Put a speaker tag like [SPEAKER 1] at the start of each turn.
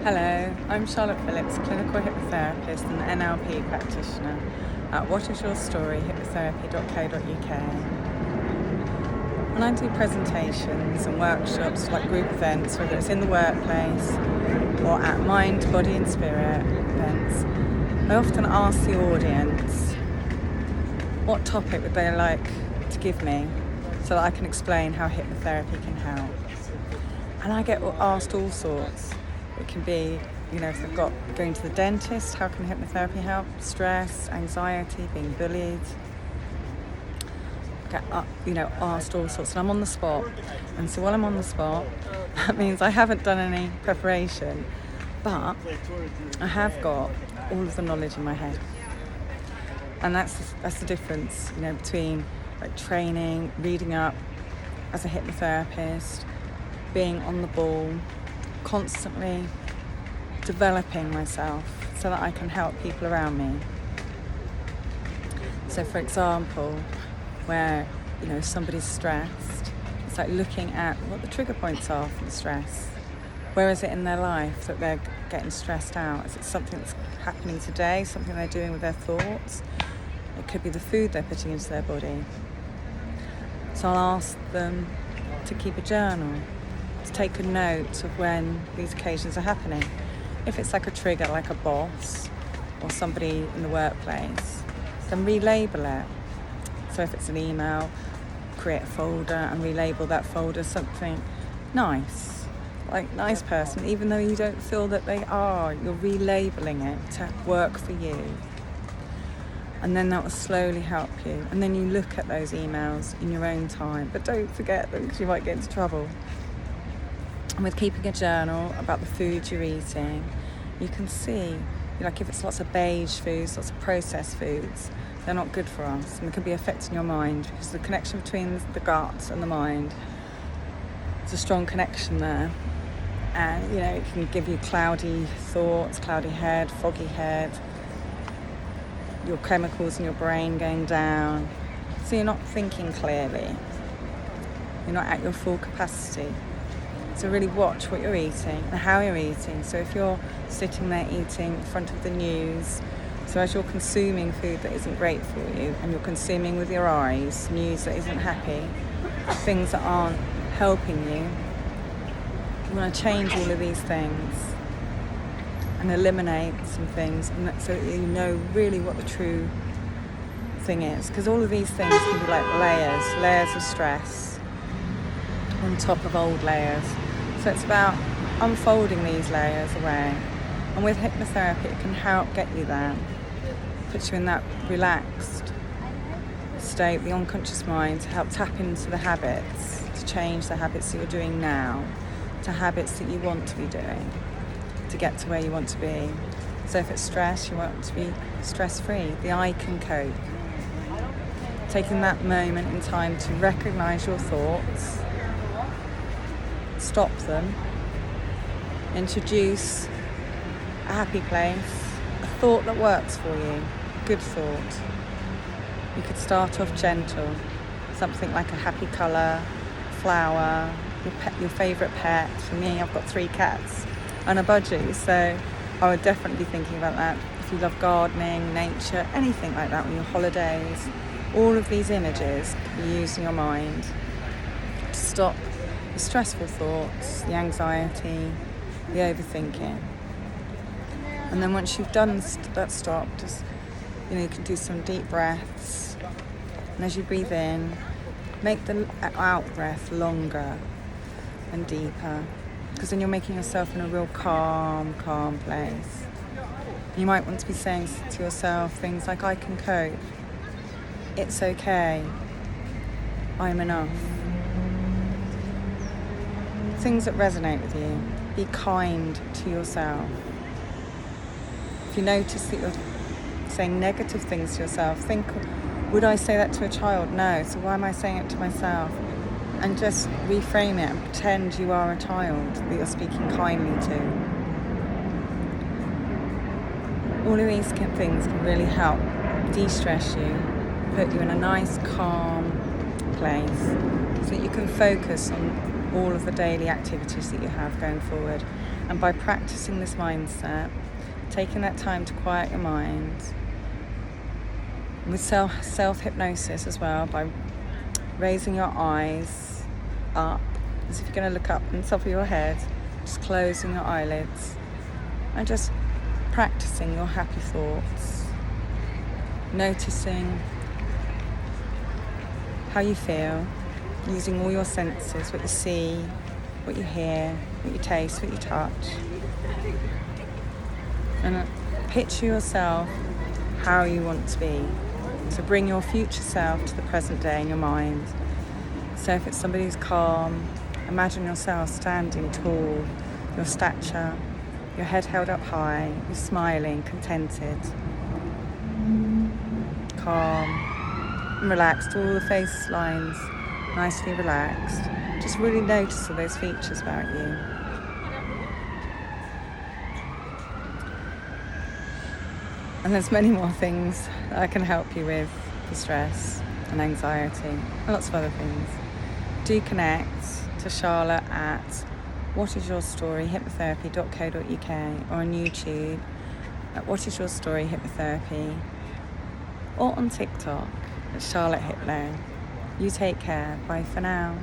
[SPEAKER 1] Hello, I'm Charlotte Phillips, clinical hypnotherapist and NLP practitioner at whatisyourstory.hypnotherapy.co.uk. When I do presentations and workshops like group events, whether it's in the workplace or at mind, body and spirit events, I often ask the audience what topic would they like to give me so that I can explain how hypnotherapy can help. And I get asked all sorts. It can be, if they've got going to the dentist, how can hypnotherapy help? Stress, anxiety, being bullied. I get, asked all sorts, and I'm on the spot. And so while I'm on the spot, that means I haven't done any preparation, but I have got all of the knowledge in my head. And that's the difference, between like training, reading up as a hypnotherapist, being on the ball, constantly developing myself so that I can help people around me. So for example, where somebody's stressed, it's like looking at what the trigger points are for the stress. Where is it in their life that they're getting stressed out? Is it something that's happening today, something they're doing with their thoughts? It could be the food they're putting into their body. So I'll ask them to keep a journal, to take a note of when these occasions are happening. If it's like a trigger, like a boss or somebody in the workplace, then relabel it. So if it's an email, create a folder and relabel that folder something nice, like nice person, even though you don't feel that they are. You're relabeling it to work for you. And then that will slowly help you. And then you look at those emails in your own time, but don't forget them because you might get into trouble. And with keeping a journal about the food you're eating, you can see, if it's lots of beige foods, lots of processed foods, they're not good for us, and they can be affecting your mind because the connection between the gut and the mind, there's a strong connection there. And, it can give you cloudy thoughts, cloudy head, foggy head, your chemicals in your brain going down. So you're not thinking clearly. You're not at your full capacity. So really watch what you're eating and how you're eating. So if you're sitting there eating in front of the news, so as you're consuming food that isn't great for you and you're consuming with your eyes news that isn't happy, things that aren't helping you, you want to change all of these things and eliminate some things, and so that you know really what the true thing is. Because all of these things can be like layers of stress on top of old layers. So it's about unfolding these layers away. And with hypnotherapy, it can help get you there. Puts you in that relaxed state, the unconscious mind, to help tap into the habits, to change the habits that you're doing now, to habits that you want to be doing, to get to where you want to be. So if it's stress, you want to be stress-free. The I can cope. Taking that moment in time to recognise your thoughts, stop them, introduce a happy place, a thought that works for you, a good thought. You could start off gentle, something like a happy colour, flower, your favourite pet. For me, I've got 3 cats and a budgie, so I would definitely be thinking about that. If you love gardening, nature, anything like that, on your holidays, all of these images can be used in your mind to stop the stressful thoughts, the anxiety, the overthinking. And then once you've done that stop, just you can do some deep breaths. And as you breathe in, make the out breath longer and deeper, because then you're making yourself in a real calm place. You might want to be saying to yourself things like, I can cope, it's okay, I'm enough. Things that resonate with you. Be kind to yourself. If you notice that you're saying negative things to yourself, think, would I say that to a child? No, so why am I saying it to myself? And just reframe it and pretend you are a child that you're speaking kindly to. All of these things can really help de-stress you, put you in a nice, calm place so that you can focus on all of the daily activities that you have going forward. And by practicing this mindset, taking that time to quiet your mind, with self-hypnosis as well, by raising your eyes up, as if you're going to look up on the top of your head, just closing your eyelids, and just practicing your happy thoughts, noticing how you feel, using all your senses, what you see, what you hear, what you taste, what you touch. And picture yourself how you want to be. So bring your future self to the present day in your mind. So if it's somebody who's calm, imagine yourself standing tall, your stature, your head held up high, you're smiling, contented, calm, and relaxed, all the face lines nicely relaxed. Just really notice all those features about you. And there's many more things that I can help you with for stress and anxiety, and lots of other things. Do connect to Charlotte at whatisyourstoryhypnotherapy.co.uk or on YouTube at What Is Your Story Hypnotherapy, or on TikTok at Charlotte Hypno. You take care. Bye for now.